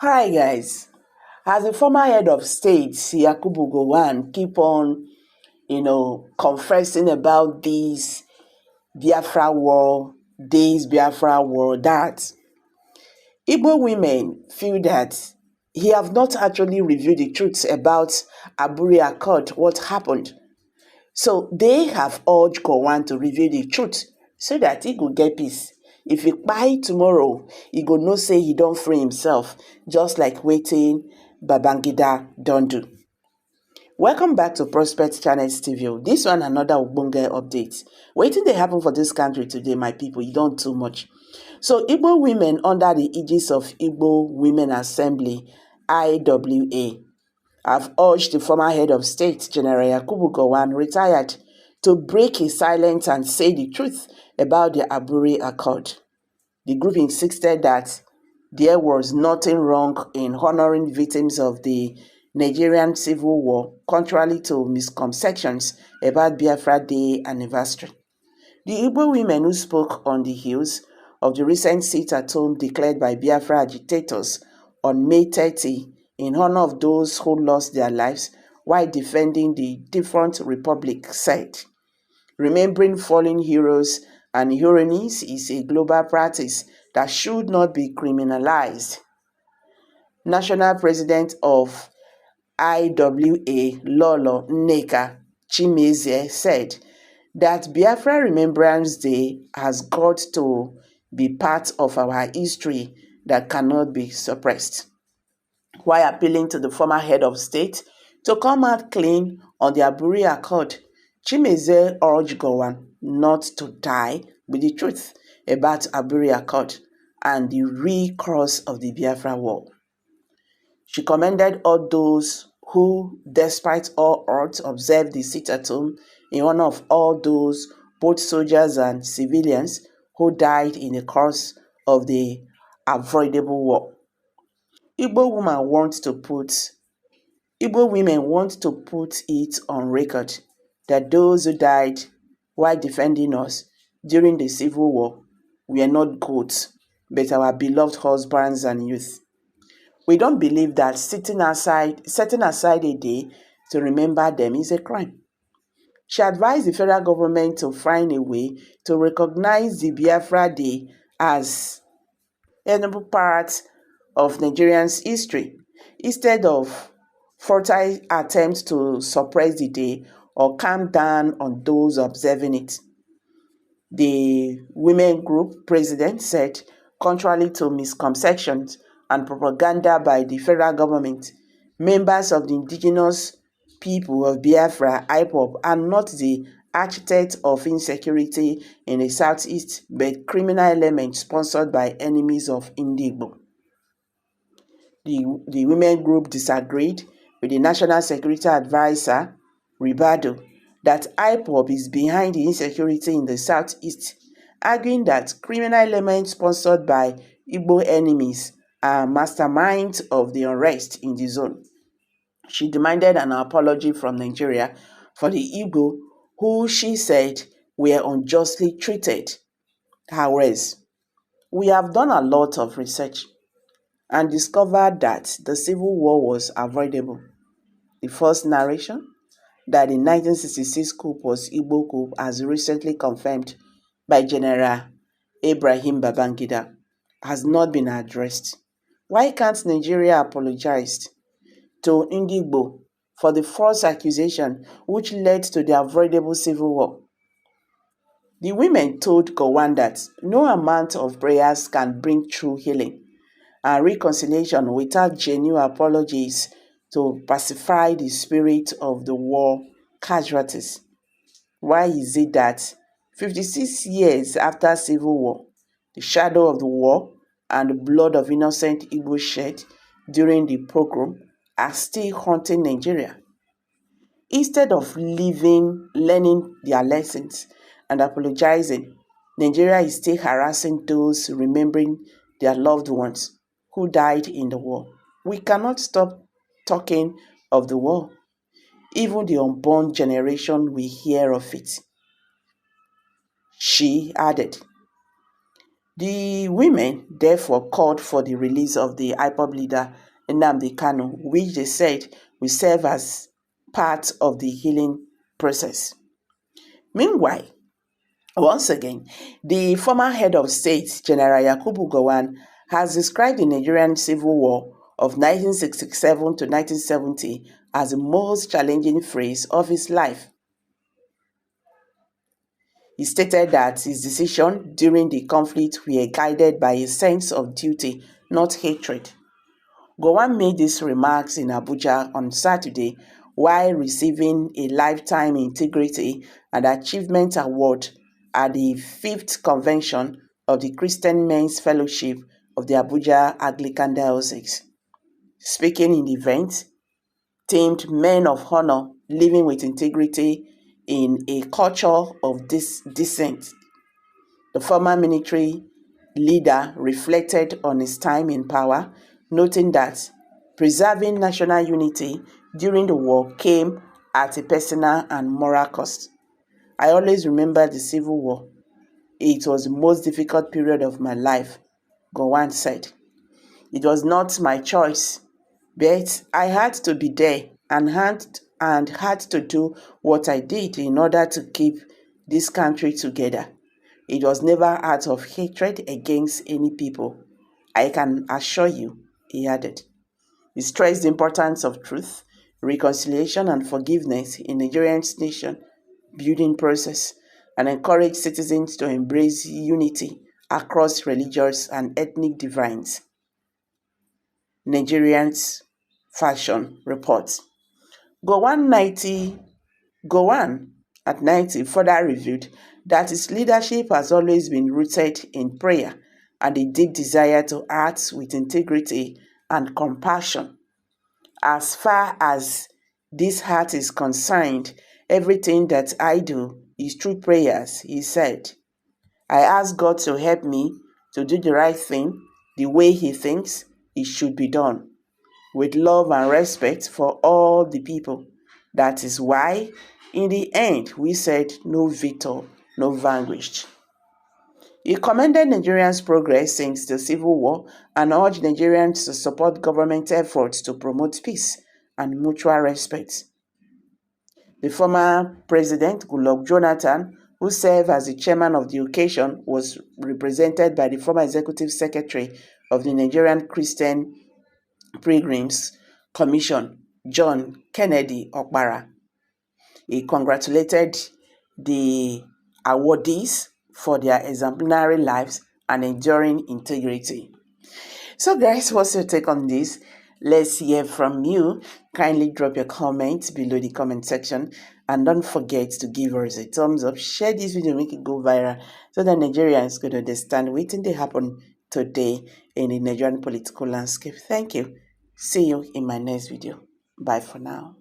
Hi guys. As the former head of state, Yakubu Gowon keep on, confessing about this Biafra war, that Igbo women feel that he have not actually revealed the truth about Aburi Accord, what happened. So they have urged Gowon to reveal the truth so that he could get peace. If he buy tomorrow, he go know say he don't free himself, just like waiting Babangida don't do. Welcome back to Prospect Channels TV. This one another Ogbonge update. Wetin dey happen for this country today, my people, you don't too much. So Igbo women under the aegis of Igbo Women Assembly, IWA, have urged the former head of state, General Yakubu Gowon, retired, to break his silence and say the truth about the Aburi Accord. The group insisted that there was nothing wrong in honoring victims of the Nigerian Civil War, contrary to misconceptions about Biafra Day anniversary. The Igbo women who spoke on the heels of the recent sit-at-home declared by Biafra agitators on May 30 in honor of those who lost their lives while defending the defunct republic said, "Remembering fallen heroes and heroines is a global practice that should not be criminalized." National President of IWA, Lolo Nneka Chimezie, said that Biafra Remembrance Day has got to be part of our history that cannot be suppressed. While appealing to the former head of state to come out clean on the Aburi Accord, Chimezie urged Gowon not to die with the truth about Aburi Accord and the real cause of the Biafra War. She commended all those who, despite all odds, observed the sit-at-home in honor of all those, both soldiers and civilians, who died in the course of the avoidable war. Igbo women want to put it on record that those who died while defending us during the Civil War were not goats, but our beloved husbands and youth. We don't believe that setting aside a day to remember them is a crime. She advised the federal government to find a way to recognize the Biafra Day as a noble part of Nigerians' history, instead of futile attempts to suppress the day or calm down on those observing it. The women group president said, contrary to misconceptions and propaganda by the federal government, members of the indigenous people of Biafra, IPOB, are not the architects of insecurity in the southeast, but criminal elements sponsored by enemies of Igbo. The women group disagreed with the National Security Advisor, Ribado, that IPOB is behind the insecurity in the southeast, arguing that criminal elements sponsored by Igbo enemies are masterminds of the unrest in the zone. She demanded an apology from Nigeria for the Igbo who she said were unjustly treated. However, we have done a lot of research and discovered that the Civil War was avoidable. The first narration that the 1966 coup was Igbo coup, as recently confirmed by General Ibrahim Babangida, has not been addressed. Why can't Nigeria apologize to Igbo for the false accusation which led to the avoidable civil war? The women told Gowon that no amount of prayers can bring true healing and reconciliation without genuine apologies to pacify the spirit of the war casualties. Why is it that 56 years after Civil War, the shadow of the war and the blood of innocent Igbo shed during the pogrom are still haunting Nigeria? Instead of learning their lessons and apologizing, Nigeria is still harassing those remembering their loved ones who died in the war. We cannot stop talking of the war. Even the unborn generation will hear of it. She added, The women therefore called for the release of the IPOB leader Nnamdi Kanu, which they said will serve as part of the healing process. Meanwhile, once again, the former head of state, General Yakubu Gowon, has described the Nigerian Civil War of 1967 to 1970 as the most challenging phase of his life. He stated that his decisions during the conflict were guided by a sense of duty, not hatred. Gowon made these remarks in Abuja on Saturday while receiving a Lifetime Integrity and Achievement Award at the 5th Convention of the Christian Men's Fellowship of the Abuja Anglican Diocese. Speaking in the event, themed Men of Honor Living with Integrity in a Culture of Dissent, the former military leader reflected on his time in power, noting that preserving national unity during the war came at a personal and moral cost. I always remember the Civil War. It was the most difficult period of my life, Gowon said. It was not my choice, but I had to be there and had to do what I did in order to keep this country together. It was never out of hatred against any people. I can assure you, he added. He stressed the importance of truth, reconciliation, and forgiveness in Nigerian's nation-building process and encouraged citizens to embrace unity across religious and ethnic divides. Nigerians Fashion reports. Gowon at 90 further revealed that his leadership has always been rooted in prayer and a deep desire to act with integrity and compassion. As far as this heart is concerned, everything that I do is through prayers, he said. I ask God to help me to do the right thing the way he thinks it should be done, with love and respect for all the people. That is why, in the end, we said no victor, no vanquished. He commended Nigerians' progress since the Civil War and urged Nigerians to support government efforts to promote peace and mutual respect. The former president, Goodluck Jonathan, who served as the chairman of the occasion, was represented by the former executive secretary of the Nigerian Christian Pilgrims Commission, John Kennedy Okpara. He congratulated the awardees for their exemplary lives and enduring integrity. So guys, what's your take on this? Let's hear from you. Kindly drop your comments below the comment section and don't forget to give us a thumbs up. Share this video, make it go viral so that Nigerians could understand what they happen today in the Nigerian political landscape. Thank you. See you in my next video. Bye for now.